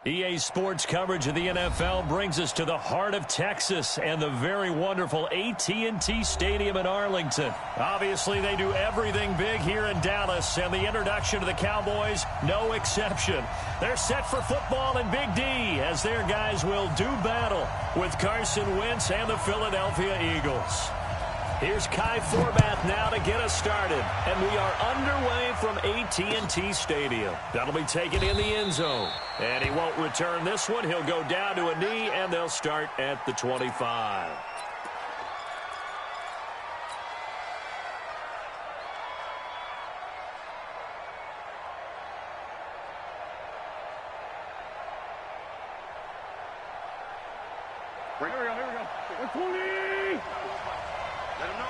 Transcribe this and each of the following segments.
EA Sports coverage of the NFL brings us to the heart of Texas and the very wonderful AT&T Stadium in Arlington. Obviously, they do everything big here in Dallas, and the introduction to the Cowboys, no exception. They're set for football in Big D as their guys will do battle with Carson Wentz and the Philadelphia Eagles. Here's Kai Forbath now to get us started. And we are underway from AT&T Stadium. That'll be taken in the end zone. And he won't return this one. He'll go down to a knee, and they'll start at the 25. Here we go. 120! Let him know.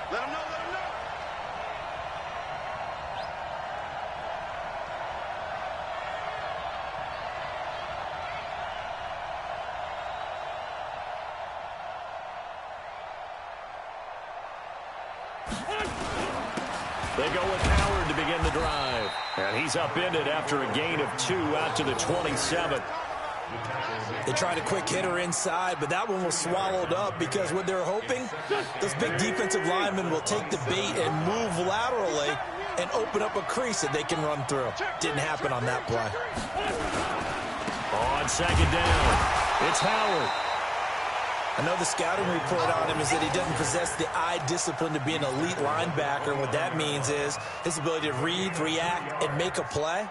Let him know. They go with Howard to begin the drive. And he's upended after a gain of 2 out to the 27. They tried a quick hitter inside, but that one was swallowed up because what they're hoping, this big defensive lineman will take the bait and move laterally and open up a crease that they can run through. Didn't happen on that play. On second down, it's Howard. I know the scouting report on him is that he doesn't possess the eye discipline to be an elite linebacker. And what that means is his ability to read, react, and make a play.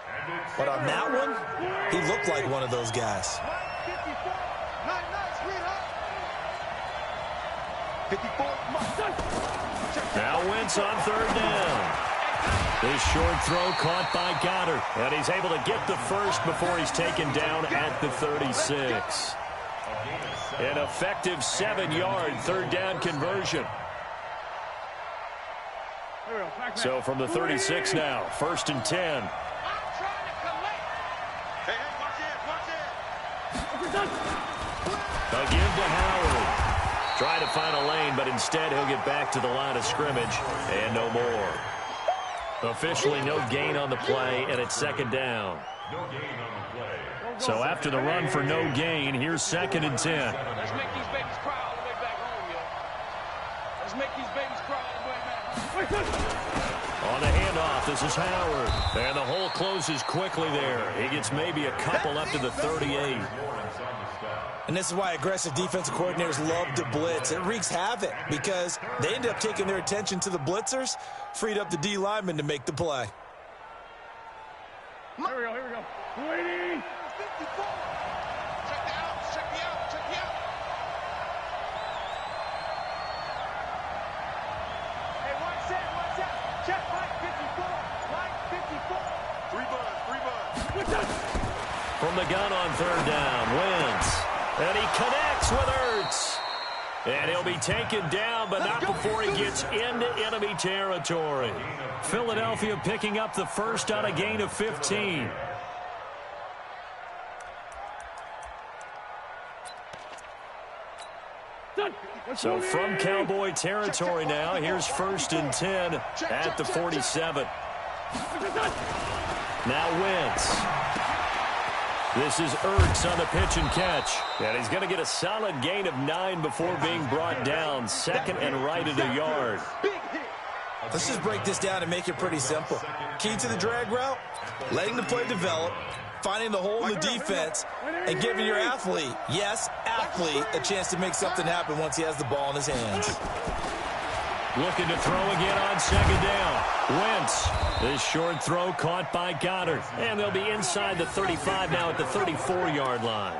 But on that one, he looked like one of those guys. 54. Now Wentz on third down. This short throw caught by Goddard. And he's able to get the first before he's taken down at the 36. An effective 7-yard third down conversion. So from the 36 now, 1st and 10. A give to Howard. Try to find a lane, but instead he'll get back to the line of scrimmage and no more. Officially no gain on the play, and it's second down. So after the run for no gain, here's 2nd and 10. Let's make these babies cry all the way back home, yo. Let's make these babies cry all the way back home. On the handoff, this is Howard. And the hole closes quickly there. He gets maybe a couple up to the 38. And this is why aggressive defensive coordinators love to blitz. It wreaks havoc because they end up taking their attention to the blitzers, freed up the D lineman to make the play. Here we go. 280. 54. Check the out. Hey, watch that. Check Mike 54. 3 buds. From the gun on third down, Wentz. And he connects with Ertz. And he'll be taken down, but not before he gets into enemy territory. Philadelphia picking up the first on a gain of 15. So from Cowboy territory now, here's 1st and 10 at the 47. Now Wentz. This is Ertz on the pitch and catch. And he's going to get a solid gain of 9 before being brought down. 2nd and right at a yard. Let's just break this down and make it pretty simple. Key to the drag route, letting the play develop, finding the hole in the defense, and giving your athlete, yes, athlete, a chance to make something happen once he has the ball in his hands. Looking to throw again on second down. Wentz. This short throw caught by Goddard. And they'll be inside the 35 now at the 34-yard line.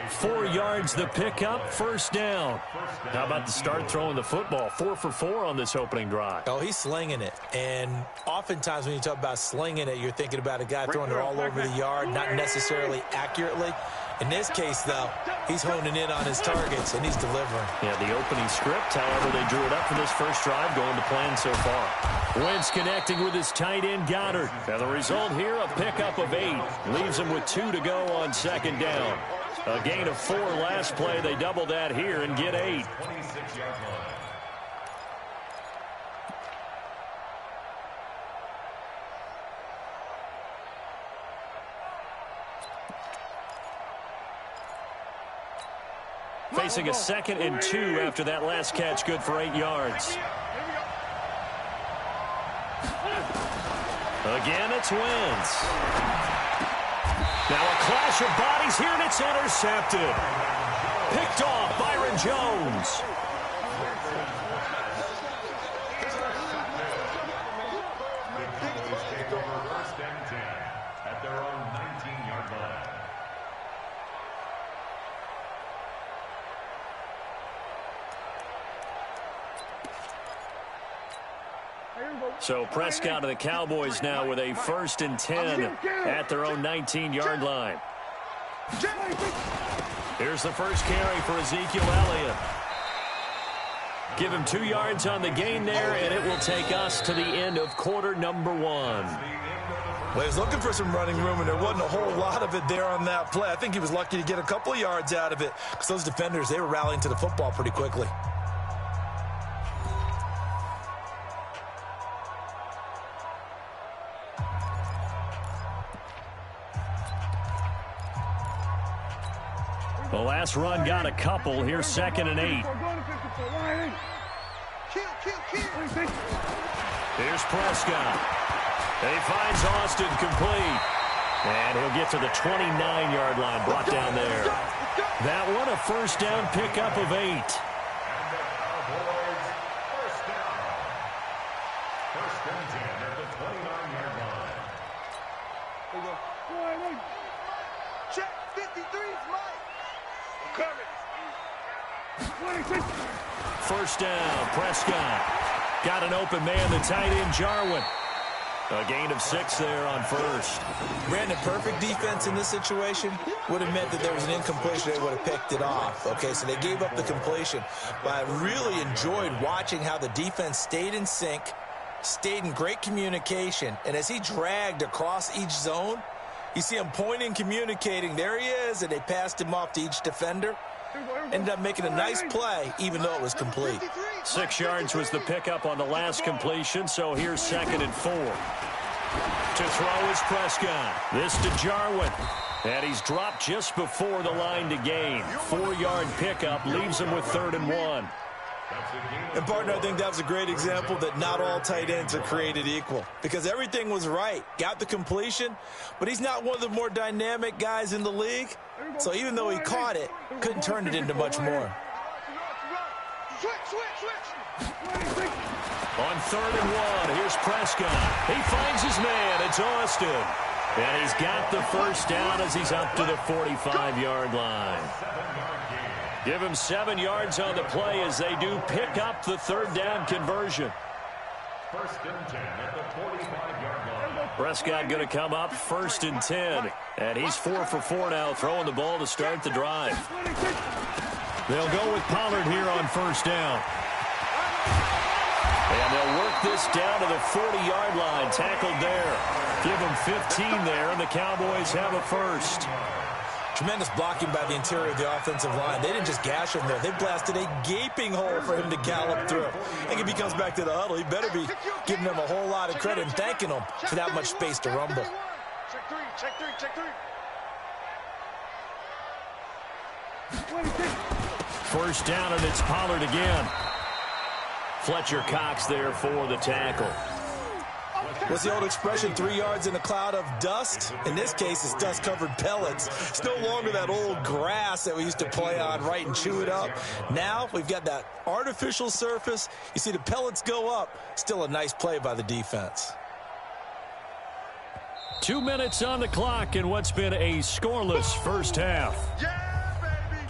4 yards the pickup, first down. How about the start throwing the football? 4 for 4 on this opening drive. Oh, he's slinging it. And oftentimes when you talk about slinging it, you're thinking about a guy throwing it all over the yard, not necessarily accurately. In this case, though, he's honing in on his targets, and he's delivering. Yeah, the opening script, however, they drew it up for this first drive, going to plan so far. Wentz connecting with his tight end, Goddard. And the result here, a pickup of 8. Leaves him with 2 to go on second down. A gain of 4 last play. They double that here and get 8. Facing a 2nd and 2 after that last catch, good for 8 yards. Again, it's Wentz. Now a clash of bodies here, and it's intercepted. Picked off Byron Jones. At their own 19-yard line. So Prescott and the Cowboys now with a 1st and 10 at their own 19-yard line. Here's the first carry for Ezekiel Elliott. Give him 2 yards on the gain there, and it will take us to the end of quarter number 1. Well, he was looking for some running room, and there wasn't a whole lot of it there on that play. I think he was lucky to get a couple of yards out of it because those defenders, they were rallying to the football pretty quickly. The last run got a couple. Here's 2nd and 8. Here's Prescott. He finds Austin complete. And he'll get to the 29-yard line, brought down there. That one a first down pickup of 8. First and 10 at the 29-yard line. Check 53's Mike. First down, Prescott. Got an open man, the tight end, Jarwin. A gain of 6 there on first. Brandon, perfect defense in this situation would have meant that there was an incompletion. They would have picked it off. Okay, so they gave up the completion. But I really enjoyed watching how the defense stayed in sync, stayed in great communication. And as he dragged across each zone, you see him pointing, communicating. There he is, and they passed him off to each defender. Ended up making a nice play, even though it was complete. 6 yards was the pickup on the last completion, so here's 2nd and 4. To throw is Prescott. This to Jarwin. And he's dropped just before the line to gain. 4-yard pickup leaves him with 3rd and 1. And, partner, I think that was a great example that not all tight ends are created equal. Because everything was right. Got the completion, but he's not one of the more dynamic guys in the league. So even though he caught it, couldn't turn it into much more. On 3rd and 1, here's Prescott. He finds his man. It's Austin. And he's got the first down as he's up to the 45-yard line. Give him 7 yards on the play as they do pick up the 3rd down conversion. First and 10 at the 45-yard line. Prescott going to come up 1st and 10. And he's 4 for 4 now, throwing the ball to start the drive. They'll go with Pollard here on 1st down. And they'll work this down to the 40-yard line, tackled there. Give them 15 there, and the Cowboys have a first. Tremendous blocking by the interior of the offensive line. They didn't just gash him there. They blasted a gaping hole for him to gallop through. I think if he comes back to the huddle, he better be giving them a whole lot of credit and thanking them for that much space to rumble. Check 3, check 3, check 3. First down, and it's Pollard again. Fletcher Cox there for the tackle. What's the old expression, 3 yards in a cloud of dust? In this case, it's dust-covered pellets. It's no longer that old grass that we used to play on, right, and chew it up. Now we've got that artificial surface. You see the pellets go up. Still a nice play by the defense. 2 minutes on the clock in what's been a scoreless first half. Yeah, baby.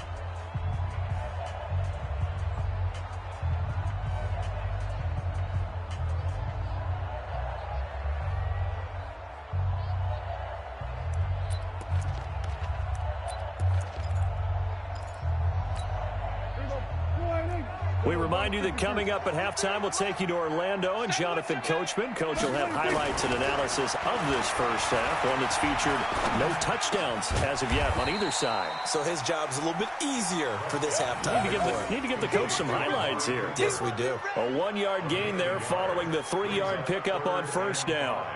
We remind you that coming up at halftime, we'll take you to Orlando and Jonathan Coachman. Coach will have highlights and analysis of this first half, one that's featured no touchdowns as of yet on either side. So his job's a little bit easier for this halftime. Need to give the coach some highlights here. Yes, we do. A 1-yard gain there following the 3-yard pickup on first down.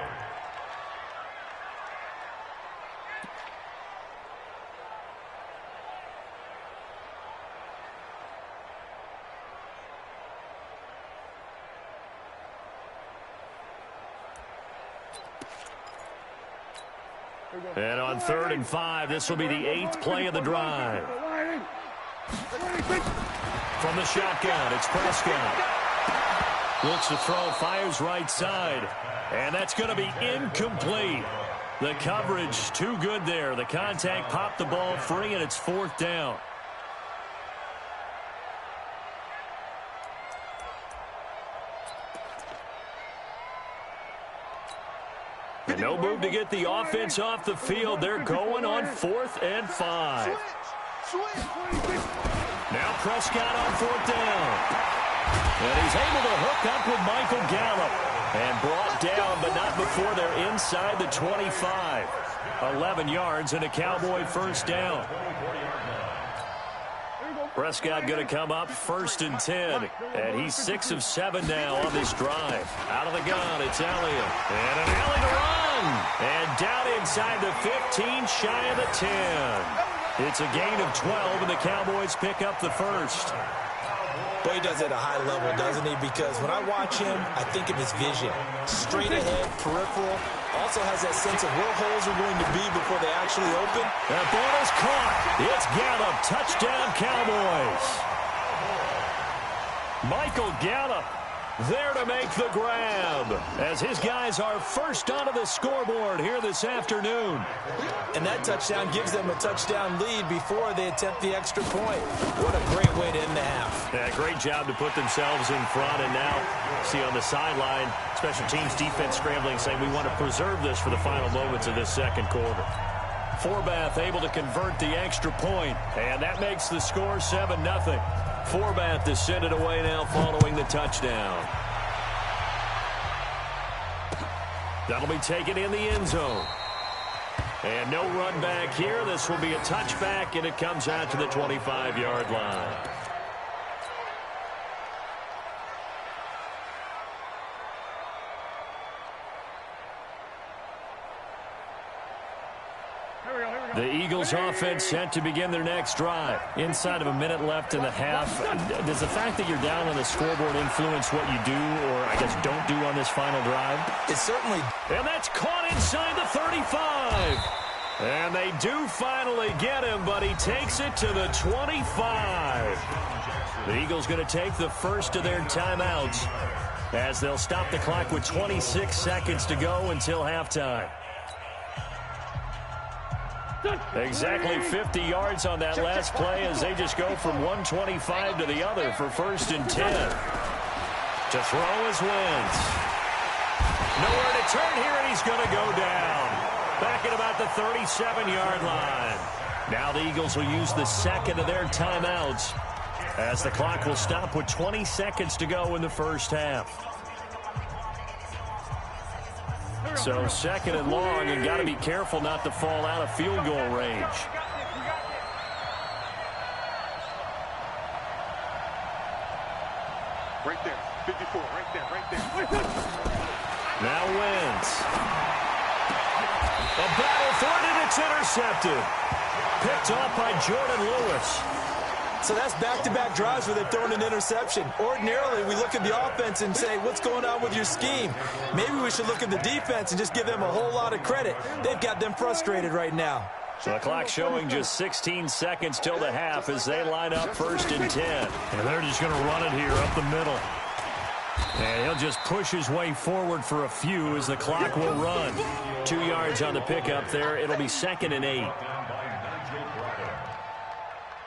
And on 3rd and 5, this will be the 8th play of the drive. From the shotgun, it's Prescott. Looks to throw, fires right side. And that's going to be incomplete. The coverage too good there. The contact popped the ball free, and it's 4th down. And no move to get the offense off the field. They're going on 4th and 5. Now Prescott on 4th down. And he's able to hook up with Michael Gallup. And brought down, but not before they're inside the 25. 11 yards and a Cowboy 1st down. Prescott going to come up 1st and 10. And he's 6 of 7 now on this drive. Out of the gun, it's Elliott. And an alley to run. And down inside the 15, shy of the 10. It's a gain of 12, and the Cowboys pick up the 1st. But he does it at a high level, doesn't he? Because when I watch him, I think of his vision. Straight ahead, peripheral. Also has that sense of where holes are going to be before they actually open. That ball is caught. It's Gallup. Touchdown, Cowboys. Michael Gallup there to make the grab as his guys are first onto the scoreboard here this afternoon. And that touchdown gives them a touchdown lead before they attempt the extra point. What a great way to end the half. Yeah, great job to put themselves in front. And now, see on the sideline, special teams defense scrambling, saying we want to preserve this for the final moments of this second quarter. Forbath able to convert the extra point, and that makes the score 7-0. Forbath to send it away now following the touchdown. That'll be taken in the end zone. And no run back here. This will be a touchback, and it comes out to the 25-yard line. The Eagles offense set to begin their next drive. Inside of a minute left in the half. Does the fact that you're down on the scoreboard influence what you do, or I guess don't do on this final drive? It certainly. And that's caught inside the 35. And they do finally get him, but he takes it to the 25. The Eagles going to take the first of their timeouts as they'll stop the clock with 26 seconds to go until halftime. Exactly 50 yards on that last play as they just go from 125 to the other for 1st and 10. To throw is Wentz. Nowhere to turn here, and he's going to go down. Back at about the 37-yard line. Now the Eagles will use the second of their timeouts as the clock will stop with 20 seconds to go in the first half. So 2nd and long, and got to be careful not to fall out of field goal range. Right there, 54, right there. Now Wentz. A battle for it, and it's intercepted. Picked off by Jordan Lewis. So that's back-to-back drives where they're throwing an interception. Ordinarily, we look at the offense and say, what's going on with your scheme? Maybe we should look at the defense and just give them a whole lot of credit. They've got them frustrated right now. So the clock showing just 16 seconds till the half as they line up 1st and 10. And they're just going to run it here up the middle. And he'll just push his way forward for a few as the clock will run. 2 yards on the pickup there. It'll be 2nd and 8.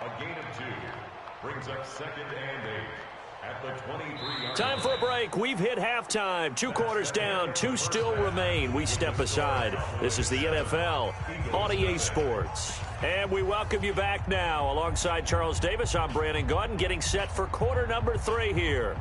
A gain of 2 brings up 2nd and 8 at the 23-yard. Time for a break. We've hit halftime. 2 quarters down. 2 still remain. We step aside. This is the NFL on EA Sports. And we welcome you back now. Alongside Charles Davis, I'm Brandon Gaudin, getting set for quarter number 3 here.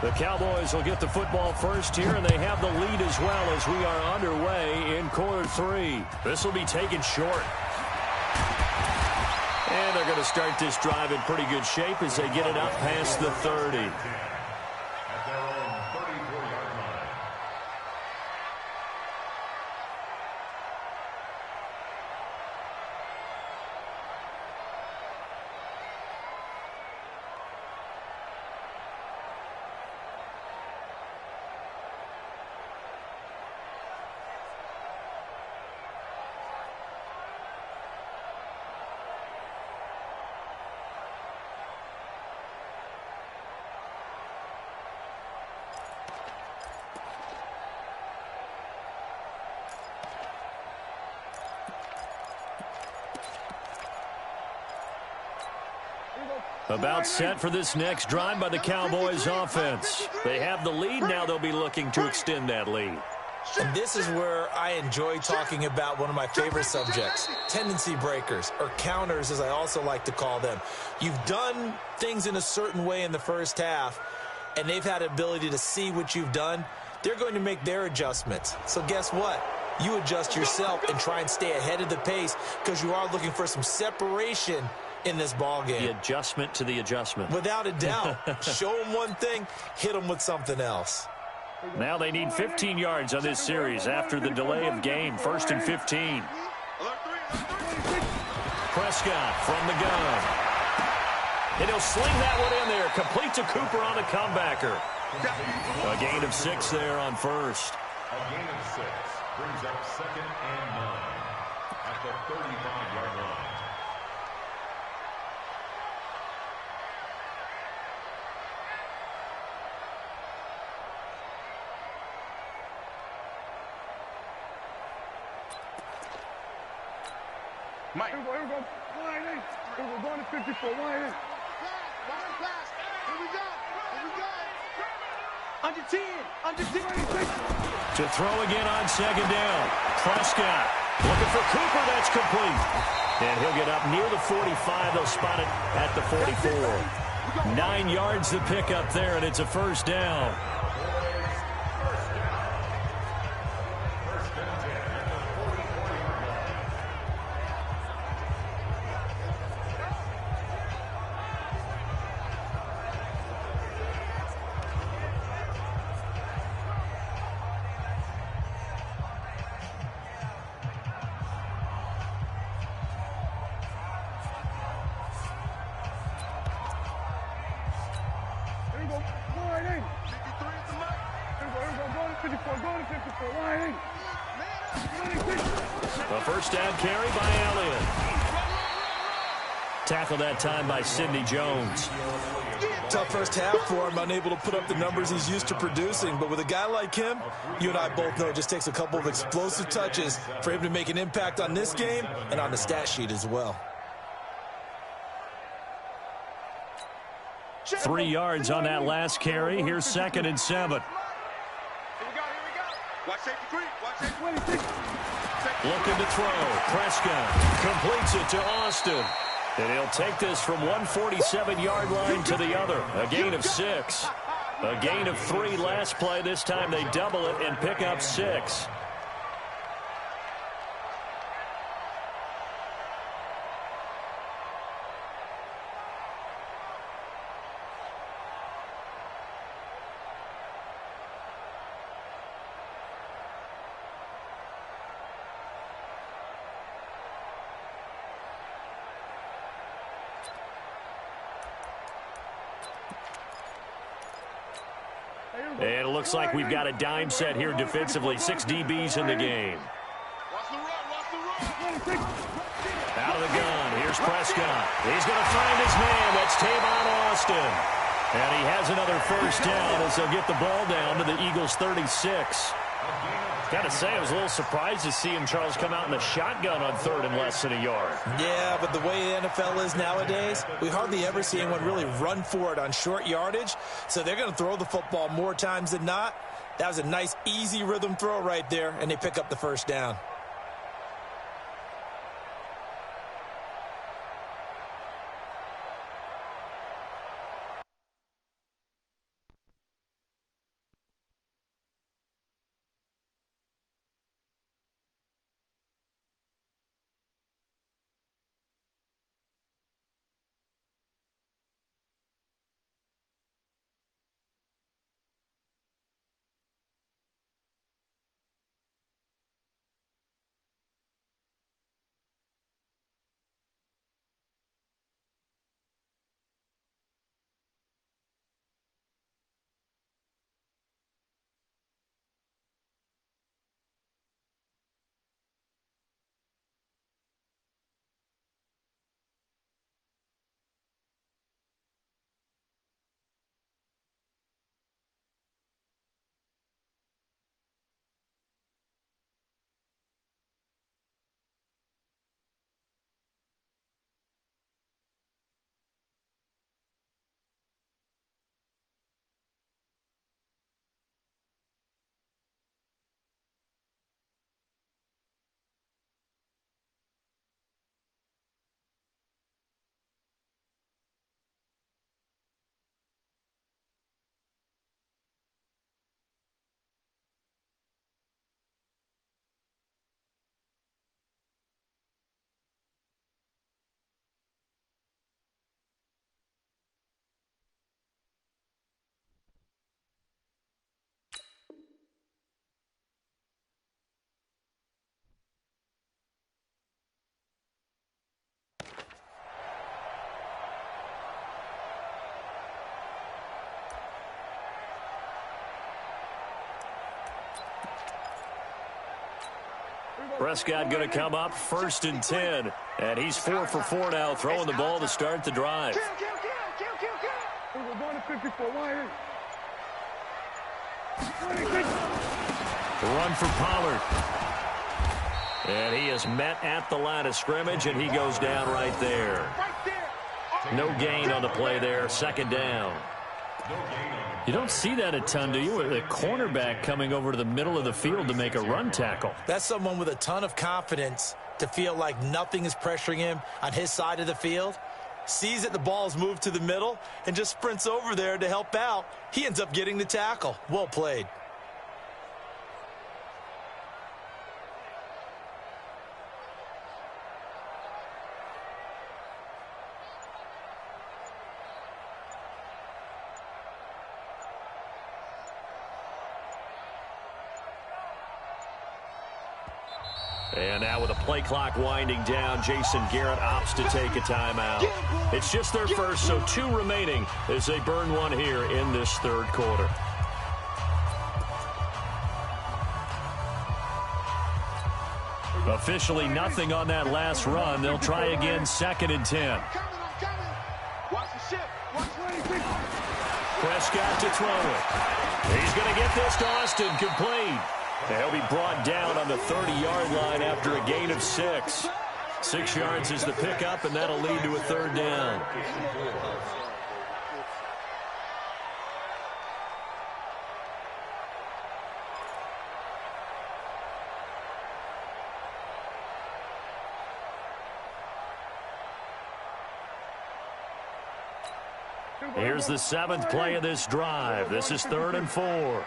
The Cowboys will get the football first here, and they have the lead as well as we are underway in quarter 3. This will be taken short. And they're going to start this drive in pretty good shape as they get it up past the 30. About set for this next drive by the Cowboys offense. They have the lead. Now they'll be looking to extend that lead. And this is where I enjoy talking about one of my favorite subjects, tendency breakers, or counters as I also like to call them. You've done things in a certain way in the first half, and they've had the ability to see what you've done. They're going to make their adjustments. So guess what? You adjust yourself and try and stay ahead of the pace because you are looking for some separation in this ball game. The adjustment to the adjustment. Without a doubt. Show them one thing, hit them with something else. Now they need 15 yards on this series after the delay of game. 1st and 15. Prescott from the gun. And he'll sling that one in there. Complete to Cooper on the comebacker. A gain of 6 there on first. A gain of 6 brings up 2nd and 9 at the 35-yard line. Mike. Here we go. Line in. Here we go. Going to 54. Line in. Pass. Here we go. Under 10. Under 10. To throw again on 2nd down. Prescott looking for Cooper. That's complete. And he'll get up near the 45. They'll spot it at the 44. 9 yards to pick up there, and it's a 1st down. A 1st down carry by Elliott. Tackle that time by Sidney Jones. Tough first half for him, unable to put up the numbers he's used to producing. But with a guy like him, you and I both know it just takes a couple of explosive touches for him to make an impact on this game and on the stat sheet as well. 3 yards on that last carry. Here's 2nd and 7. Watch safety creep. Watch safety. Looking to throw. Prescott completes it to Austin. And he'll take this from 147-yard line to the other. A gain of 6. A gain of 3 last play. This time they double it and pick up 6. And it looks like we've got a dime set here defensively. 6 DBs in the game. Out of the gun. Here's Prescott. He's going to find his man. That's Tavon Austin. And he has another 1st down as they'll get the ball down to the Eagles' 36. Got to say, I was a little surprised to see him, Charles, come out in the shotgun on 3rd and less than a yard. Yeah, but the way the NFL is nowadays, we hardly ever see anyone really run for it on short yardage. So they're going to throw the football more times than not. That was a nice, easy rhythm throw right there, and they pick up the 1st down. Prescott going to come up 1st and 10. And he's 4 for 4 now, throwing the ball to start the drive. We're going to 54. Why? Run for Pollard. And he is met at the line of scrimmage, and he goes down right there. No gain on the play there, 2nd down. You don't see that a ton, do you? With a cornerback coming over to the middle of the field to make a run tackle. That's someone with a ton of confidence to feel like nothing is pressuring him on his side of the field. Sees that the ball's moved to the middle and just sprints over there to help out. He ends up getting the tackle. Well played. And now with a play clock winding down, Jason Garrett opts to take a timeout. It's just their first, so 2 remaining as they burn one here in this 3rd quarter. Officially nothing on that last run. They'll try again, 2nd and 10. Prescott to throw it. He's going to get this to Austin, complete. He'll be brought down on the 30-yard line after a gain of 6. 6 yards is the pickup, and that'll lead to a 3rd down. Here's the 7th play of this drive. This is 3rd and 4.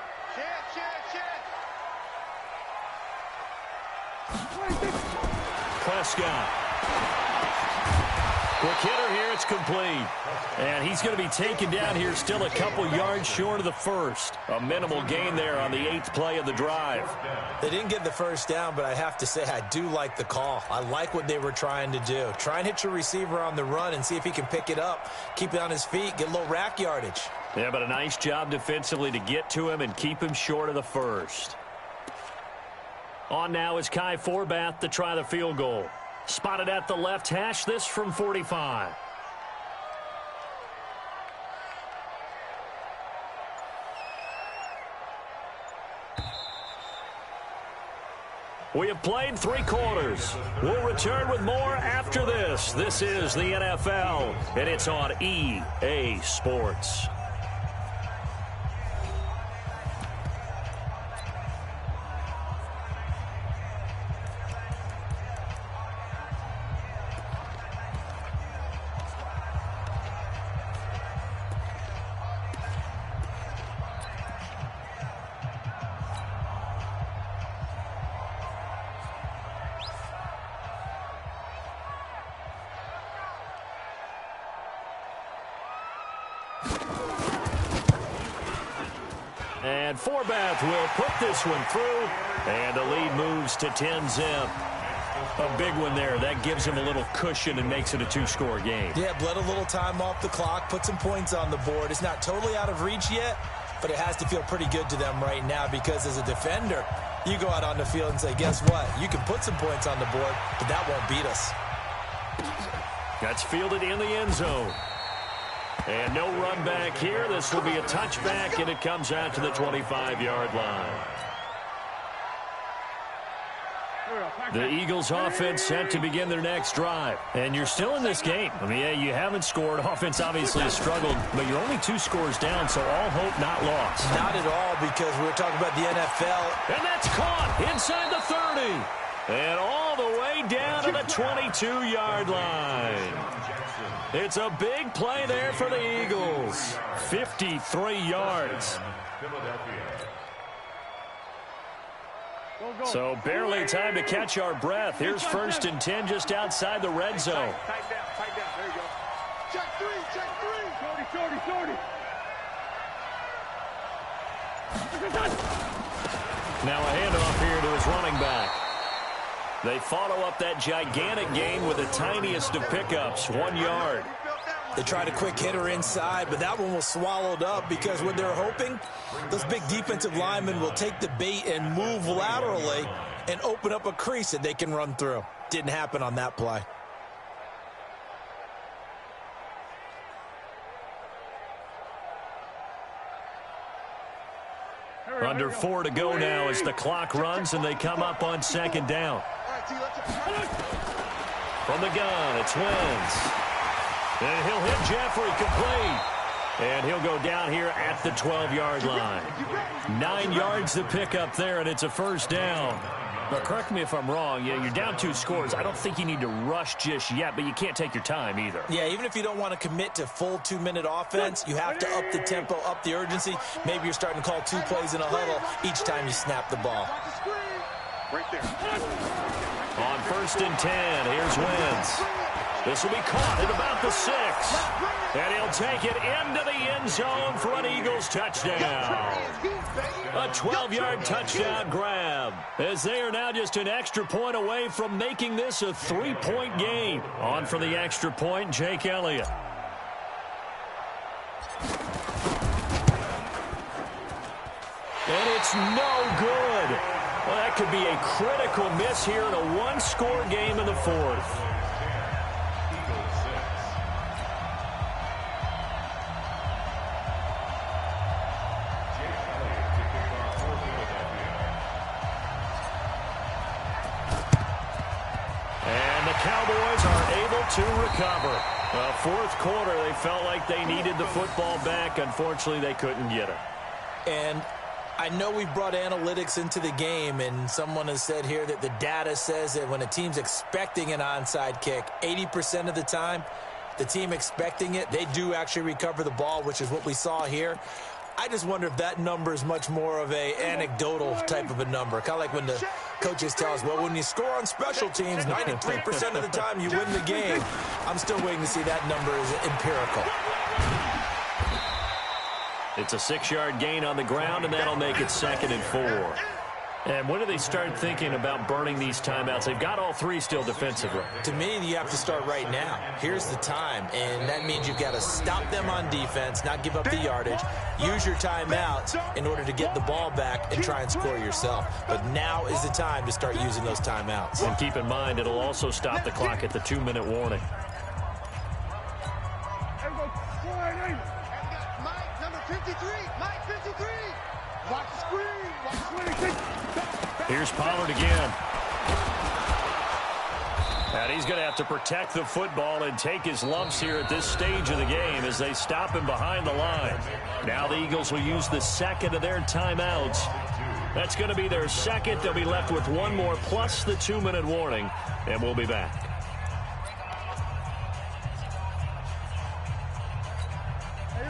Prescott. Quick hitter here, it's complete. And he's going to be taken down here still a couple yards short of the 1st. A minimal gain there on the 8th play of the drive. They didn't get the 1st down, but I have to say I do like the call. I like what they were trying to do. Try and hit your receiver on the run and see if he can pick it up, keep it on his feet, get a little rack yardage. Yeah, but a nice job defensively to get to him and keep him short of the 1st. On now is Kai Forbath to try the field goal. Spotted at the left hash, this from 45. We have played 3 quarters. We'll return with more after this. This is the NFL, and it's on EA Sports. And Forbath will put this one through, and the lead moves to 10-zip. A big one there. That gives him a little cushion and makes it a 2-score game. Yeah, bled a little time off the clock, put some points on the board. It's not totally out of reach yet, but it has to feel pretty good to them right now because as a defender, you go out on the field and say, guess what? You can put some points on the board, but that won't beat us. That's fielded in the end zone. And no run back here. This will be a touchback, and it comes out to the 25-yard line. The Eagles offense set to begin their next drive. And you're still in this game. I mean, yeah, you haven't scored. Offense obviously has struggled, but you're only 2 scores down, so all hope not lost. Not at all, because we were talking about the NFL. And that's caught inside the 30. And all the way down to the 22-yard line. It's a big play there for the Eagles. 53 yards. So barely time to catch our breath. Here's 1st and 10 just outside the red zone. Tight down. There you go. Check 3. Shorty. Now a handoff here to his running back. They follow up that gigantic gain with the tiniest of pickups, 1 yard. They tried a quick hitter inside, but that one was swallowed up because what they're hoping, those big defensive linemen will take the bait and move laterally and open up a crease that they can run through. Didn't happen on that play. Under 4 to go now as the clock runs and they come up on second down. From the gun, it's Wentz. And he'll hit Jeffrey complete. And he'll go down here at the 12-yard line. 9 yards to pick up there, and it's a first down. But correct me if I'm wrong, you're down 2 scores. I don't think you need to rush just yet, but you can't take your time either. Yeah, even if you don't want to commit to full 2-minute offense, you have to up the tempo, up the urgency. Maybe you're starting to call 2 plays in a huddle each time you snap the ball. Right there. On 1st and 10, here's Wentz. This will be caught at about the 6. And he'll take it into the end zone for an Eagles touchdown. A 12-yard touchdown grab, as they are now just an extra point away from making this a 3-point game. On for the extra point, Jake Elliott. And it's no good. Well, that could be a critical miss here in a 1-score game in the 4th. Cowboys are able to recover. 4th quarter, they felt like they needed the football back. Unfortunately, they couldn't get it. And I know we brought analytics into the game, and someone has said here that the data says that when a team's expecting an onside kick, 80% of the time, the team expecting it, they do actually recover the ball, which is what we saw here. I just wonder if that number is much more of a anecdotal type of a number. Kind of like when the coaches tell us, well, when you score on special teams, 93% of the time you win the game. I'm still waiting to see that number is empirical. It's a 6-yard gain on the ground, and that'll make it 2nd and 4. And when do they start thinking about burning these timeouts? They've got all 3 still defensively. To me, you have to start right now. Here's the time, and that means you've got to stop them on defense, not give up the yardage, use your timeouts in order to get the ball back and try and score yourself. But now is the time to start using those timeouts. And keep in mind, it'll also stop the clock at the 2-minute warning. Mike, number 53. Mike, 53. Watch the screen. Watch the screen. Here's Pollard again. And he's going to have to protect the football and take his lumps here at this stage of the game as they stop him behind the line. Now the Eagles will use the 2nd of their timeouts. That's going to be their 2nd. They'll be left with 1 more plus the 2-minute warning, and we'll be back.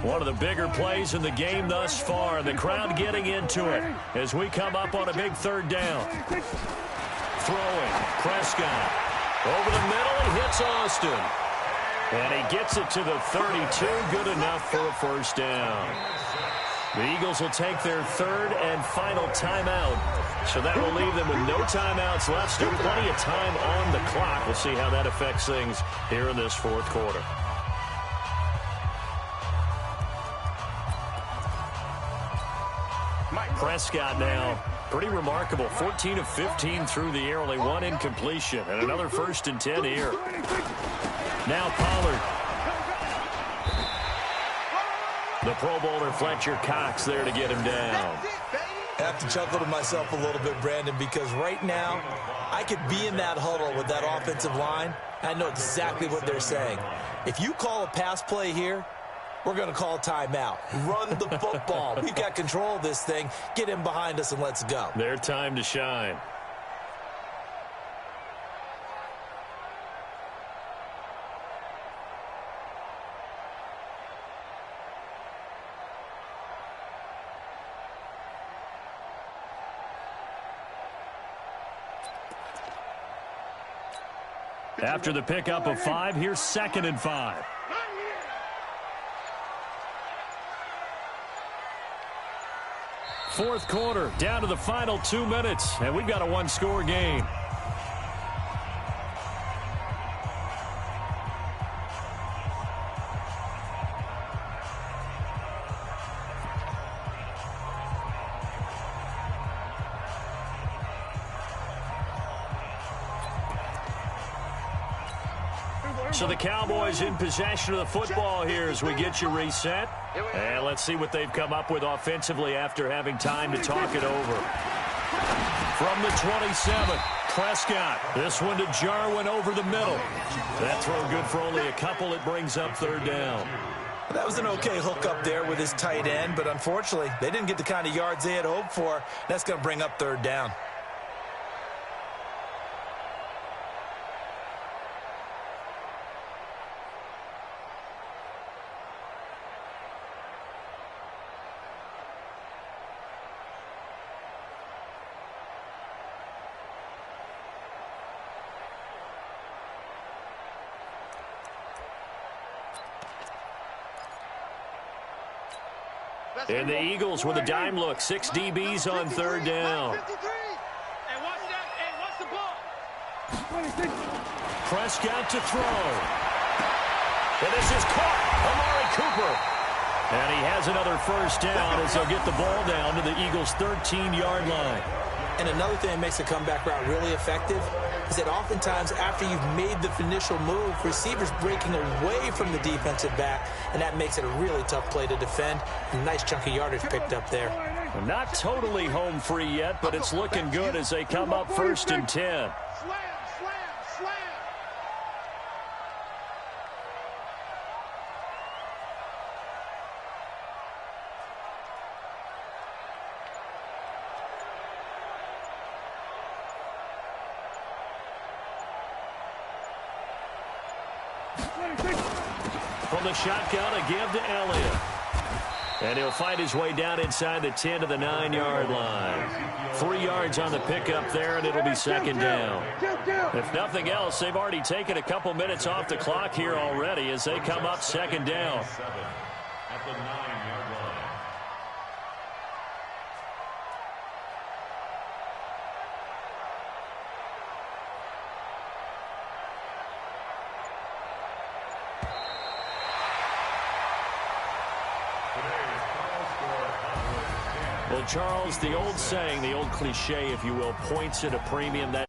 One of the bigger plays in the game thus far, and the crowd getting into it as we come up on a big 3rd down. Throwing, Prescott. Over the middle, he hits Austin. And he gets it to the 32, good enough for a first down. The Eagles will take their 3rd and final timeout. So that will leave them with no timeouts left. Still plenty of time on the clock. We'll see how that affects things here in this 4th quarter. Prescott now, pretty remarkable. 14 of 15 through the air, only 1 incompletion, and another 1st and 10 here. Now Pollard. The Pro Bowler Fletcher Cox there to get him down. I have to chuckle to myself a little bit, Brandon, because right now I could be in that huddle with that offensive line. I know exactly what they're saying. If you call a pass play here, we're going to call a timeout. Run the football. We've got control of this thing. Get him behind us and let's go. Their time to shine. After the pickup of 5, here's 2nd and 5. Fourth quarter, down to the final 2 minutes, and we've got a 1-score game. So the Cowboys in possession of the football here as we get you reset. And let's see what they've come up with offensively after having time to talk it over. From the 27, Prescott. This one to Jarwin over the middle. That throw good for only a couple. It brings up third down. That was an okay hook up there with his tight end, but unfortunately, they didn't get the kind of yards they had hoped for. That's going to bring up third down. And the Eagles with a dime look. 6 DBs on third down. Hey, watch that. Hey, watch the ball. Prescott to throw. And this is caught. Amari Cooper. And he has another first down as they'll get the ball down to the Eagles' 13-yard line. And another thing that makes the comeback route really effective is that oftentimes after you've made the initial move, receivers breaking away from the defensive back, and that makes it a really tough play to defend. A nice chunk of yardage picked up there. Well, not totally home free yet, but it's looking good as they come up 1st and 10. Slam, slam, slam. From the shotgun, a give to Elliott. And he'll find his way down inside the 10 to the 9-yard line. 3 yards on the pickup there, and it'll be second down. If nothing else, they've already taken a couple minutes off the clock here already as they come up second down. At the 9-yard line. Well, Charles, the old saying, the old cliche, if you will, points at a premium. That